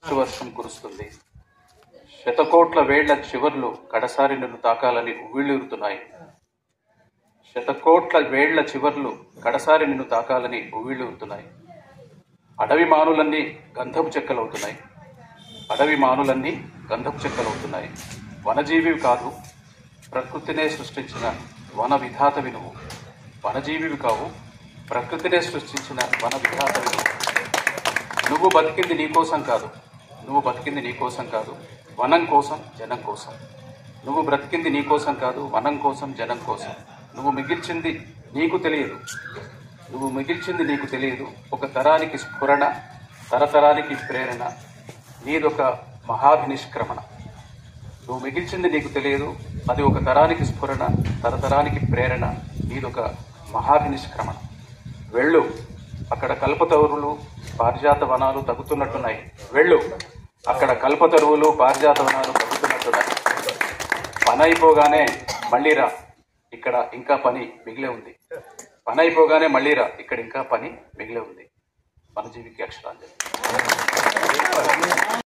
వర్షం కురుస్తుంది. శతకోట్ల వేళ్ల చివర్లు కడసారి నిన్ను తాకాలని ఉవ్విళ్ళూరుతున్నాయి. శతకోట్ల వేళ్ల చివర్లు కడసారి నిన్ను తాకాలని ఉవ్విళ్ళూరుతున్నాయి. అడవి మానులన్నీ గంధపు చెక్కలవుతున్నాయి. అడవి మానులన్నీ గంధపు చెక్కలవుతున్నాయి. వనజీవివి కాదు, ప్రకృతినే సృష్టించిన వన విధాతవి నువ్వు. వనజీవివి కావు, ప్రకృతినే సృష్టించిన వన విధాతవి నువ్వు. నువ్వు బతికింది నీకోసం కాదు, నువ్వు బతికింది నీకోసం కాదు, వనం కోసం, జనం కోసం. నువ్వు బ్రతికింది నీకోసం కాదు, వనం కోసం, జనం కోసం. నువ్వు మిగిల్చింది నీకు తెలియదు, నువ్వు మిగిల్చింది నీకు తెలియదు. ఒక తరానికి స్ఫురణ, తరతరానికి ప్రేరణ, నీదొక మహాభినిష్క్రమణ. నువ్వు మిగిల్చింది నీకు తెలియదు, అది ఒక తరానికి స్ఫురణ, తరతరానికి ప్రేరణ, నీదొక మహాభినిష్క్రమణ. వెళ్ళు, అక్కడ కల్పతరువులు పారిజాత వనాలు తగ్గుతున్నట్టున్నాయి. వెళ్ళు, అక్కడ కల్పతరువులు పారిజాత వనాలు తగ్గుతున్నట్టున్నాయి. పని అయిపోగానే మళ్ళీ రా, ఇక్కడ ఇంకా పని మిగిలే ఉంది. పని అయిపోగానే మళ్ళీ రా, ఇక్కడ ఇంకా పని మిగిలే ఉంది. వనజీవికి అక్షరాంజలి.